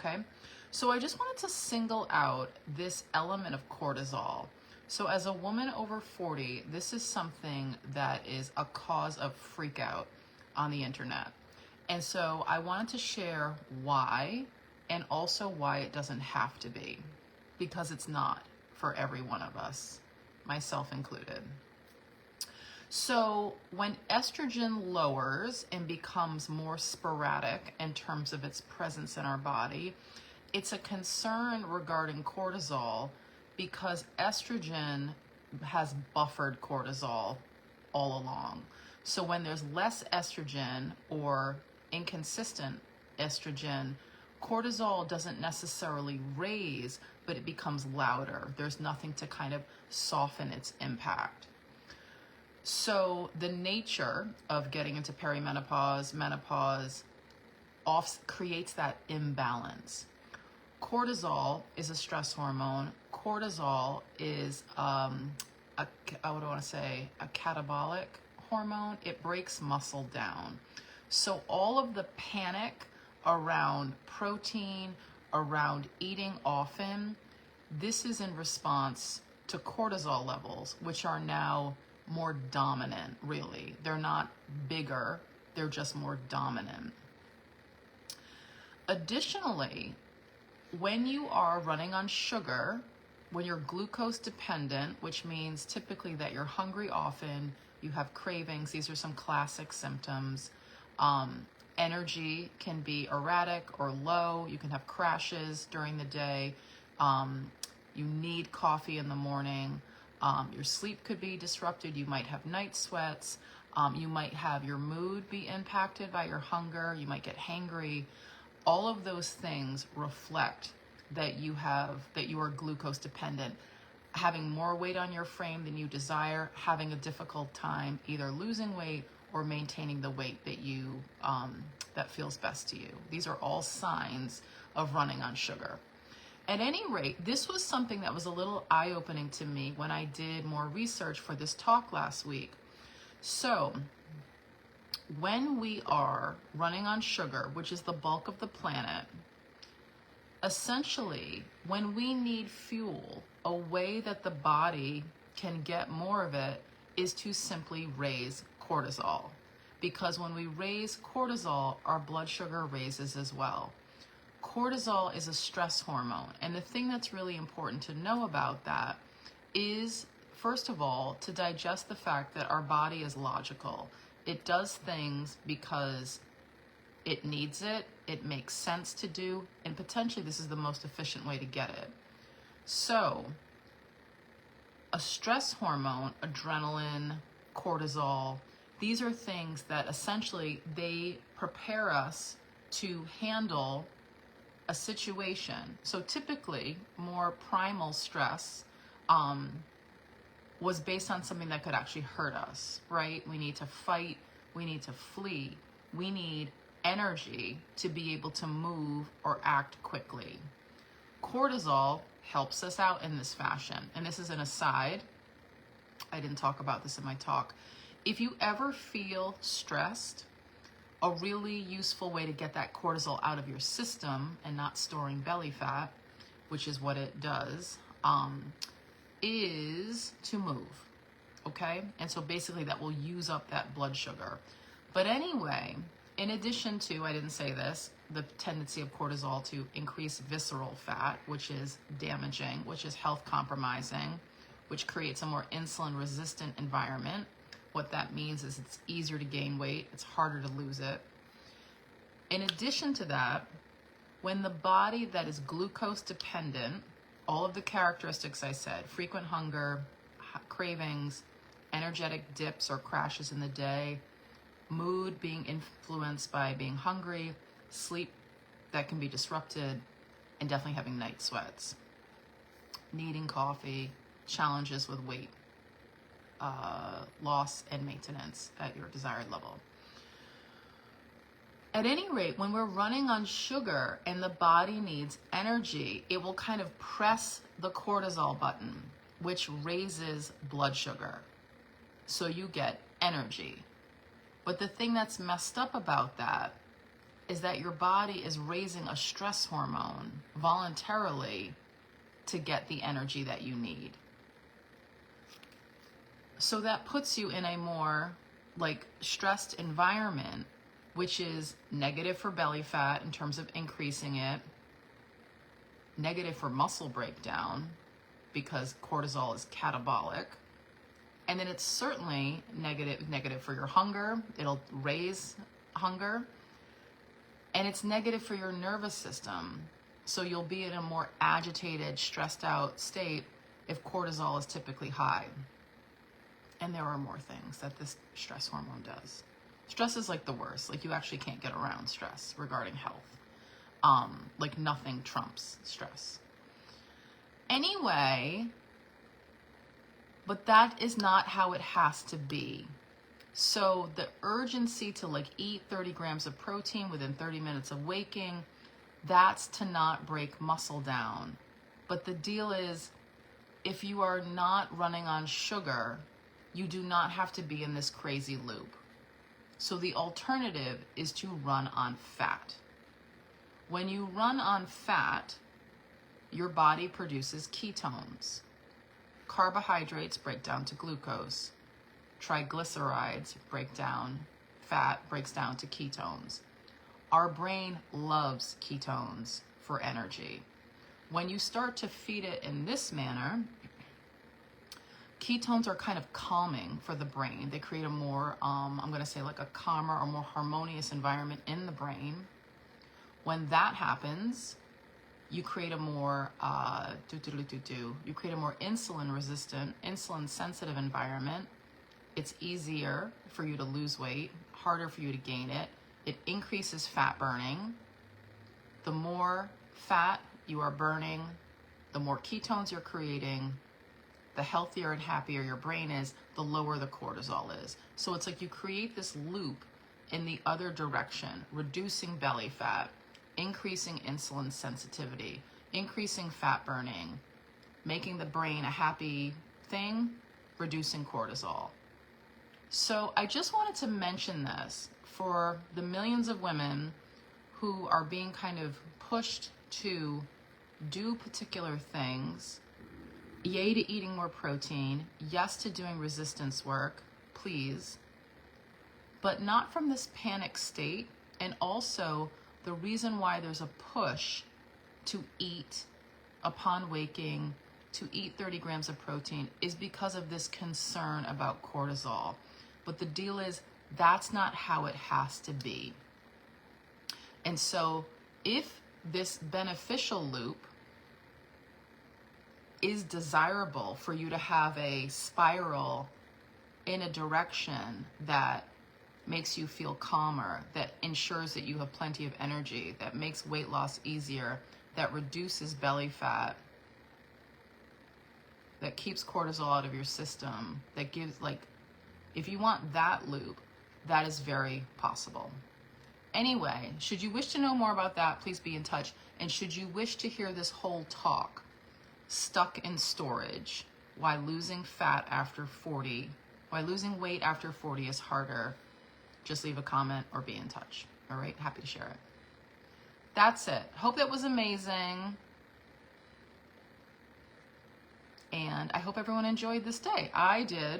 okay? So I just wanted to single out this element of cortisol. So as a woman over 40, this is something that is a cause of freak out on the internet. And so I wanted to share why, and also why it doesn't have to be, because it's not for every one of us, myself included. So when estrogen lowers and becomes more sporadic in terms of its presence in our body, it's a concern regarding cortisol, because estrogen has buffered cortisol all along. So when there's less estrogen or inconsistent estrogen, cortisol doesn't necessarily raise, but it becomes louder. There's nothing to kind of soften its impact. So the nature of getting into perimenopause, menopause, creates that imbalance. Cortisol is a stress hormone. Cortisol is a catabolic hormone. It breaks muscle down. So all of the panic around protein, around eating often, this is in response to cortisol levels, which are now more dominant, really. They're not bigger, they're just more dominant. Additionally, when you are running on sugar, when you're glucose dependent, which means typically that you're hungry often, you have cravings, these are some classic symptoms. Energy can be erratic or low. You can have crashes during the day. You need coffee in the morning. Your sleep could be disrupted. You might have night sweats. You might have your mood be impacted by your hunger. You might get hangry. All of those things reflect that you are glucose dependent, having more weight on your frame than you desire, having a difficult time either losing weight or maintaining the weight that feels best to you. These are all signs of running on sugar. At any rate, this was something that was a little eye-opening to me when I did more research for this talk last week. So when we are running on sugar, which is the bulk of the planet, essentially, when we need fuel, a way that the body can get more of it is to simply raise cortisol. Because when we raise cortisol, our blood sugar raises as well. Cortisol is a stress hormone. And the thing that's really important to know about that is, first of all, to digest the fact that our body is logical. It does things because it needs it, it makes sense to do, and potentially this is the most efficient way to get it. So, a stress hormone, adrenaline, cortisol, these are things that essentially they prepare us to handle a situation. So typically, more primal stress was based on something that could actually hurt us, right? We need to fight, we need to flee, we need energy to be able to move or act quickly. Cortisol helps us out in this fashion. And this is an aside. I didn't talk about this in my talk. If you ever feel stressed, a really useful way to get that cortisol out of your system and not storing belly fat, which is what it does, is to move, okay? And so basically that will use up that blood sugar. But anyway, in addition to, I didn't say this, the tendency of cortisol to increase visceral fat, which is damaging, which is health compromising, which creates a more insulin resistant environment. What that means is it's easier to gain weight, it's harder to lose it. In addition to that, when the body that is glucose dependent, all of the characteristics I said, frequent hunger, cravings, energetic dips or crashes in the day, mood being influenced by being hungry, sleep that can be disrupted, and definitely having night sweats, needing coffee, challenges with weight loss and maintenance at your desired level. At any rate, when we're running on sugar and the body needs energy, it will kind of press the cortisol button, which raises blood sugar. So you get energy. But the thing that's messed up about that is that your body is raising a stress hormone voluntarily to get the energy that you need. So that puts you in a more like stressed environment, which is negative for belly fat in terms of increasing it, negative for muscle breakdown because cortisol is catabolic, and then it's certainly negative for your hunger. It'll raise hunger, and it's negative for your nervous system. So you'll be in a more agitated, stressed out state if cortisol is typically high. And there are more things that this stress hormone does. Stress is like the worst. Like you actually can't get around stress regarding health. Like nothing trumps stress. Anyway, but that is not how it has to be. So the urgency to like eat 30 grams of protein within 30 minutes of waking, that's to not break muscle down. But the deal is, if you are not running on sugar, you do not have to be in this crazy loop. So the alternative is to run on fat. When you run on fat, your body produces ketones. Carbohydrates break down to glucose. Triglycerides break down, fat breaks down to ketones. Our brain loves ketones for energy. When you start to feed it in this manner, ketones are kind of calming for the brain. They create a more, I'm going to say like a calmer or more harmonious environment in the brain. When that happens, you create a more, you create a more insulin resistant, insulin sensitive environment. It's easier for you to lose weight, harder for you to gain it. It increases fat burning. The more fat you are burning, the more ketones you're creating, the healthier and happier your brain is, the lower the cortisol is. So it's like you create this loop in the other direction, reducing belly fat, increasing insulin sensitivity, increasing fat burning, making the brain a happy thing, reducing cortisol. So I just wanted to mention this for the millions of women who are being kind of pushed to do particular things. Yay to eating more protein, yes to doing resistance work, please, but not from this panic state. And also the reason why there's a push to eat upon waking, to eat 30 grams of protein, is because of this concern about cortisol. But the deal is, that's not how it has to be. And so if this beneficial loop is desirable for you to have a spiral in a direction that makes you feel calmer, that ensures that you have plenty of energy, that makes weight loss easier, that reduces belly fat, that keeps cortisol out of your system, that gives, like, if you want that loop, that is very possible. Anyway, should you wish to know more about that, please be in touch. And should you wish to hear this whole talk, Stuck in Storage, why losing fat after 40, why losing weight after 40 is harder, just leave a comment or be in touch. All right, happy to share it. That's it. Hope that was amazing. And I hope everyone enjoyed this day. I did.